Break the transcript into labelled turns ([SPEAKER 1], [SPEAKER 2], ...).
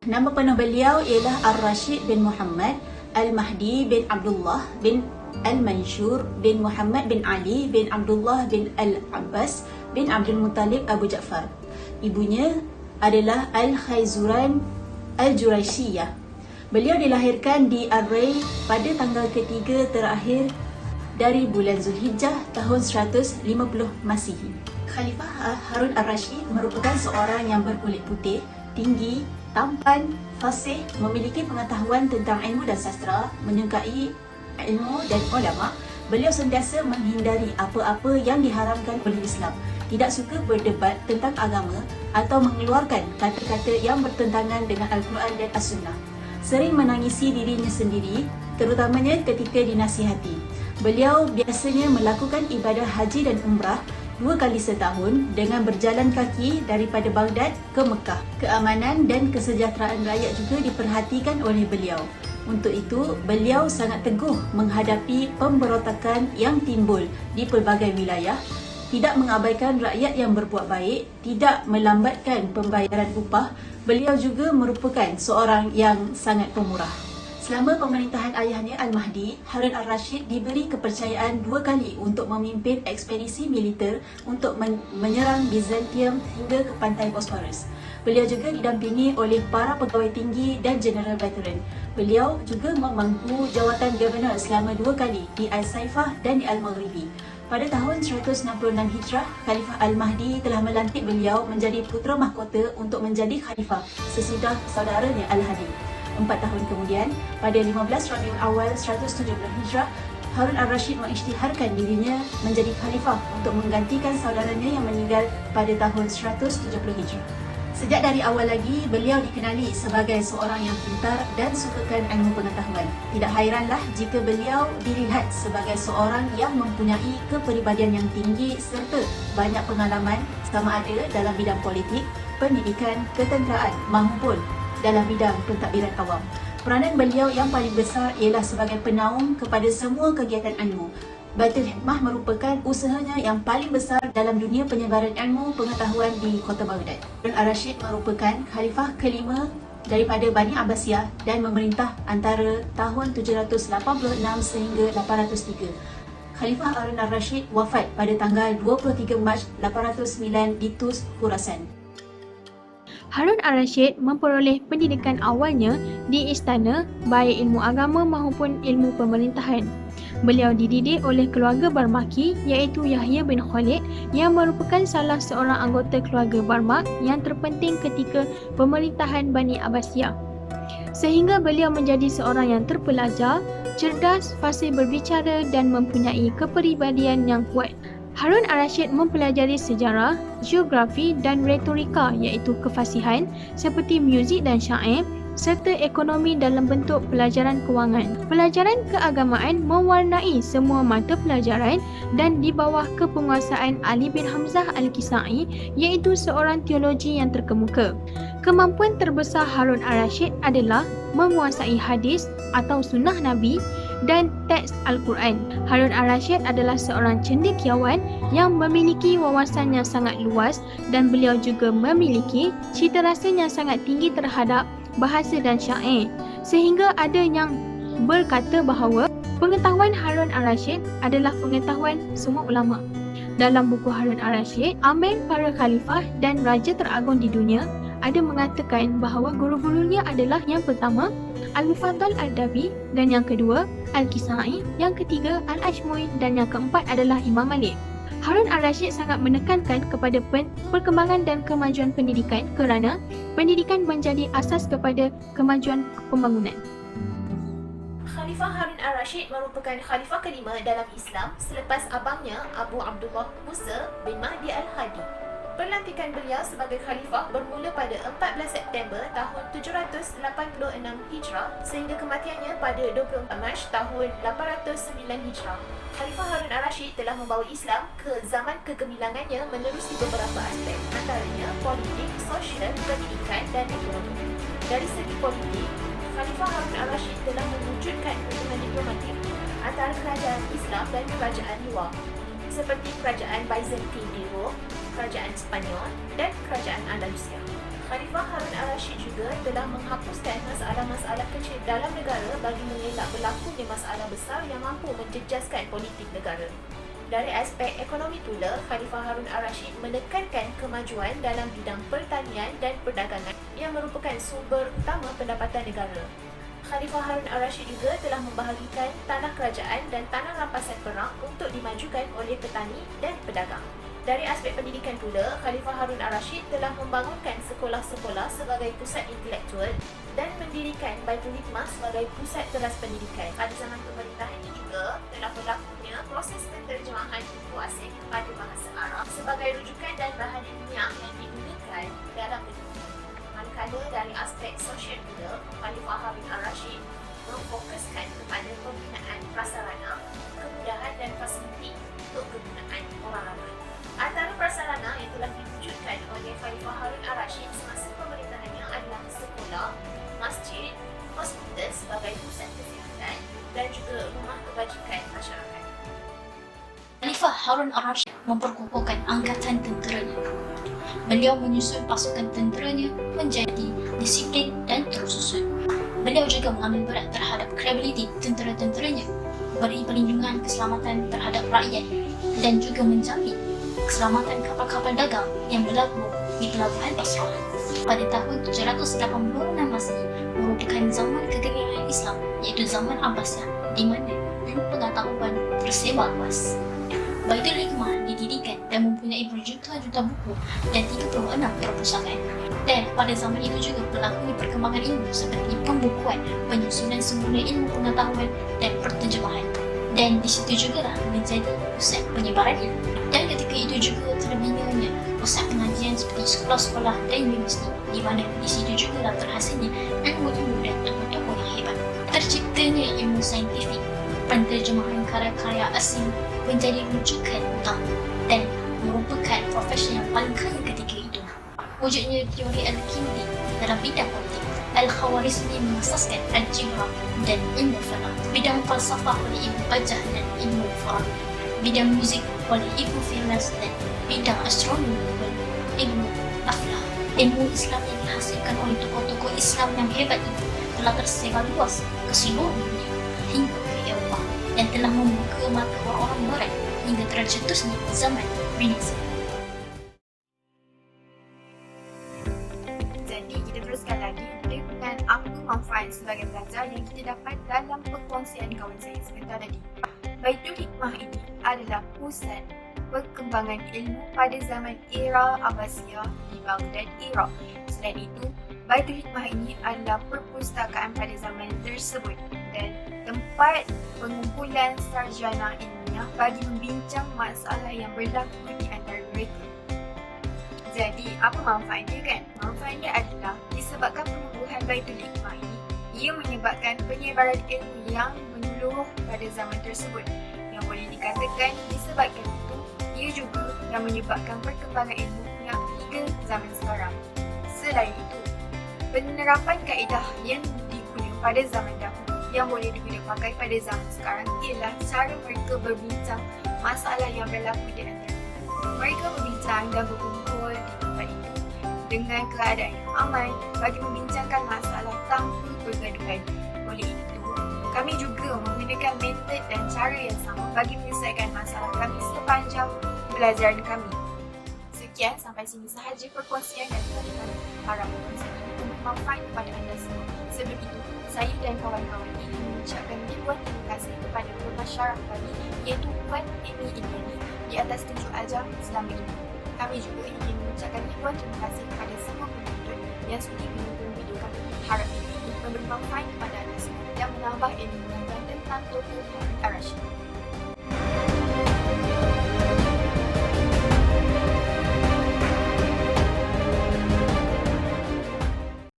[SPEAKER 1] Nama penuh beliau ialah Ar-Rashid bin Muhammad Al-Mahdi bin Abdullah bin Al-Manshur bin Muhammad bin Ali bin Abdullah bin Al-Abbas bin Abdul Muttalib Abu Ja'far. Ibunya adalah Al-Khayzuran Al-Juraishiyah. Beliau dilahirkan di Ar-Ray pada tanggal ketiga terakhir dari bulan Zulhijjah tahun 150 Masihi. Khalifah Harun Ar-Rashid merupakan seorang yang berkulit putih, tinggi, tampan, fasih, memiliki pengetahuan tentang ilmu dan sastra, menyukai ilmu dan ulama. Beliau sentiasa menghindari apa-apa yang diharamkan oleh Islam, tidak suka berdebat tentang agama atau mengeluarkan kata-kata yang bertentangan dengan Al-Quran dan As-Sunnah. Sering menangisi dirinya sendiri, terutamanya ketika dinasihati. Beliau biasanya melakukan ibadah haji dan umrah 2 kali setahun dengan berjalan kaki daripada Baghdad ke Mekah. Keamanan dan kesejahteraan rakyat juga diperhatikan oleh beliau. Untuk itu, beliau sangat teguh menghadapi pemberontakan yang timbul di pelbagai wilayah, tidak mengabaikan rakyat yang berbuat baik, tidak melambatkan pembayaran upah. Beliau juga merupakan seorang yang sangat pemurah. Selama pemerintahan ayahnya Al-Mahdi, Harun Ar-Rashid diberi kepercayaan 2 kali untuk memimpin ekspedisi militer untuk menyerang Byzantium hingga ke pantai Bosphorus. Beliau juga didampingi oleh para pegawai tinggi dan general veteran. Beliau juga memangku jawatan Governor selama 2 kali di Al-Saifah dan di Al-Maghribi. Pada tahun 166 Hijrah, Khalifah Al-Mahdi telah melantik beliau menjadi putera mahkota untuk menjadi khalifah sesudah saudaranya Al-Hadi. 4 tahun kemudian, pada 15 Rabiul Awal 170 Hijrah, Harun Ar-Rashid mengisytiharkan dirinya menjadi khalifah untuk menggantikan saudaranya yang meninggal pada tahun 170 Hijrah. Sejak dari awal lagi, beliau dikenali sebagai seorang yang pintar dan sukakan ilmu pengetahuan. Tidak hairanlah jika beliau dilihat sebagai seorang yang mempunyai kepribadian yang tinggi serta banyak pengalaman sama ada dalam bidang politik, pendidikan, ketenteraan maupun dalam bidang pentadbiran awam. Peranan beliau yang paling besar ialah sebagai penaung kepada semua kegiatan ilmu. Baitul Hikmah merupakan usahanya yang paling besar dalam dunia penyebaran ilmu pengetahuan di kota Baghdad. Harun Ar-Rashid merupakan khalifah kelima daripada Bani Abbasiyah dan memerintah antara tahun 786 sehingga 803. Khalifah Harun Ar-Rashid wafat pada tanggal 23 Mac 809 di Tus, Khurasan.
[SPEAKER 2] Harun Ar-Rashid memperoleh pendidikan awalnya di istana, baik ilmu agama maupun ilmu pemerintahan. Beliau dididik oleh keluarga Barmaki iaitu Yahya bin Khalid yang merupakan salah seorang anggota keluarga Barmak yang terpenting ketika pemerintahan Bani Abbasiyah. Sehingga beliau menjadi seorang yang terpelajar, cerdas, fasih berbicara dan mempunyai kepribadian yang kuat. Harun Ar-Rashid mempelajari sejarah, geografi dan retorika iaitu kefasihan seperti muzik dan syair serta ekonomi dalam bentuk pelajaran kewangan. Pelajaran keagamaan mewarnai semua mata pelajaran dan di bawah kepenguasaan Ali bin Hamzah Al-Kisai iaitu seorang teologi yang terkemuka. Kemampuan terbesar Harun Ar-Rashid adalah menguasai hadis atau sunnah Nabi dan teks Al-Quran. Harun Ar-Rashid adalah seorang cendekiawan yang memiliki wawasan yang sangat luas dan beliau juga memiliki cita rasa yang sangat tinggi terhadap bahasa dan syair. Sehingga ada yang berkata bahawa pengetahuan Harun Ar-Rashid adalah pengetahuan semua ulama. Dalam buku Harun Ar-Rashid, Amir para khalifah dan raja teragung di dunia, ada mengatakan bahawa guru-gurunya adalah yang pertama Al-Mufaddal Al-Dabi dan yang kedua Al-Kisai, yang ketiga Al-Ashmui dan yang keempat adalah Imam Malik. Harun Ar-Rashid sangat menekankan kepada perkembangan dan kemajuan pendidikan kerana pendidikan menjadi asas kepada kemajuan pembangunan.
[SPEAKER 3] Khalifah Harun Ar-Rashid merupakan khalifah kelima dalam Islam selepas abangnya Abu Abdullah Musa bin Mahdi Al-Hadi. Pelantikan beliau sebagai khalifah bermula pada 14 September tahun 786 Hijrah sehingga kematiannya pada 24 Mac tahun 809 Hijrah. Khalifah Harun Ar-Rashid telah membawa Islam ke zaman kegemilangannya menerusi beberapa aspek, antaranya politik, sosial, pendidikan dan ekonomi. Dari segi politik, Khalifah Harun Ar-Rashid telah mewujudkan hubungan diplomatik antara kerajaan Islam dan kerajaan luar seperti kerajaan Byzantine di Rom, kerajaan Spanyol dan kerajaan Andalusia. Khalifah Harun al-Rashid juga telah menghapuskan masalah-masalah kecil dalam negara bagi mengelak berlakunya masalah besar yang mampu menjejaskan politik negara. Dari aspek ekonomi pula, Khalifah Harun al-Rashid menekankan kemajuan dalam bidang pertanian dan perdagangan yang merupakan sumber utama pendapatan negara. Khalifah Harun al-Rashid juga telah membahagikan tanah kerajaan dan tanah rampasan perang untuk dimajukan oleh petani dan pedagang. Dari aspek pendidikan pula, Khalifah Harun al-Rashid telah membangunkan sekolah-sekolah sebagai pusat intelektual dan mendirikan Baitul Hikmah sebagai pusat kelas pendidikan. Pada zaman pemerintahannya juga telah berlakunya proses penterjemahan buku asing kepada bahasa Arab sebagai rujukan dan bahan ilmiah yang digunakan dalam negeri. Manakala dari aspek sosial pula, Khalifah Harun al-Rashid memfokuskan kepada pembinaan prasarana, kemudahan dan fasiliti untuk kegunaan orang ramai. Antara prasarana yang telah diwujudkan oleh Khalifah Harun al-Rashid semasa pemerintahannya adalah sekolah, masjid, hospital sebagai pusat kesihatan dan juga rumah kebajikan masyarakat.
[SPEAKER 4] Khalifah Harun al-Rashid memperkukuhkan angkatan tenteranya. Beliau menyusun pasukan tenteranya menjadi disiplin dan tersusun. Beliau juga mengambil berat terhadap kredibiliti tentera-tenteranya, beri perlindungan keselamatan terhadap rakyat dan juga menjamin keselamatan kapal-kapal dagang yang berlabuh di Pelabuhan Basrah. Pada tahun 786 Masehi merupakan zaman kegemilangan Islam, iaitu zaman Abbasiyah, di mana ilmu pengetahuan tersebar luas. Baitul Hikmah didirikan dan mempunyai berjuta-juta buku dan 36 perpustakaan. Dan pada zaman itu juga berlaku perkembangan ilmu seperti pembukuan, penyusunan semula ilmu pengetahuan dan perterjemahan. Dan di situ juga menjadi pusat penyebaran ilmu. Dan ketika itu juga terbinanya pusat pengajian seperti sekolah-sekolah dan universiti, di mana di situ juga terhasilnya ilmu-ilmu dan ilmu-ilmu yang hebat. Terciptanya ilmu saintifik, penterjemahan karya-karya asing menjadi rujukan utama dan merupakan profesi yang paling kaya ketika itu. Wujudnya teori Al-Kindi dalam bidang politik. Al-Khawarizmi mengasaskan Al-Jibra dan ilmu falak. Bidang falsafah oleh Ibn Bajjah dan ilmu Farabi. Bidang muzik oleh Ibn Firnas dan bidang astronomi oleh Ibn Aflah. Ilmu Islam yang dihasilkan oleh tokoh-tokoh Islam yang hebat itu telah tersebar luas ke seluruh dunia hingga ke Eropah dan telah membuka mata orang-orang barat hingga tercetusnya zaman Renaissance.
[SPEAKER 2] Jadi kita teruskan lagi dengan apa manfaat sebagai pelajar yang kita dapat dalam perkongsian kawan saya sebentar tadi. Baitul Hikmah ini adalah pusat perkembangan ilmu pada zaman era Abbasiyah di Baghdad, Iraq. Selain itu, Baitul Hikmah ini adalah perpustakaan pada zaman tersebut dan tempat pengumpulan sarjana ilmiah bagi membincang masalah yang berlaku di antara mereka. Jadi, apa manfaatnya kan? Manfaatnya adalah disebabkan penumbuhan Baitul Hikmah ini, ia menyebabkan penyebaran ilmu yang menyeluruh pada zaman tersebut. Yang boleh dikatakan disebabkan itu, ia juga yang menyebabkan perkembangan ilmu yang hingga zaman sekarang. Selain itu, penerapan kaedah yang digunakan pada zaman dahulu yang boleh digunakan pakai pada zaman sekarang ialah cara mereka berbincang masalah yang berlaku di antara mereka berbincang dan berkumpul di tempat itu dengan keadaan yang aman bagi membincangkan masalah tanpa pergaduhan. Oleh itu, kami juga menggunakan metod dan cara yang sama bagi menyelesaikan masalah kami sepanjang pelajaran kami. Sekian, sampai sini sahaja perkongsian yang telah kami harap perkongsian ini bermanfaat kepada anda semua. Sebelum itu, saya dan kawan-kawan ini mengucapkan ribuan terima kasih kepada pengasyarah kami iaitu Puan Amy Indiani di atas tunjuk ajar selama ini. Kami juga ingin mengucapkan ribuan terima kasih kepada semua penonton yang sudi menonton video kami. Harap ini memberi manfaat kepada anda semua dan menambah ilmu anda tentang Tokoh Harun al-Rashid.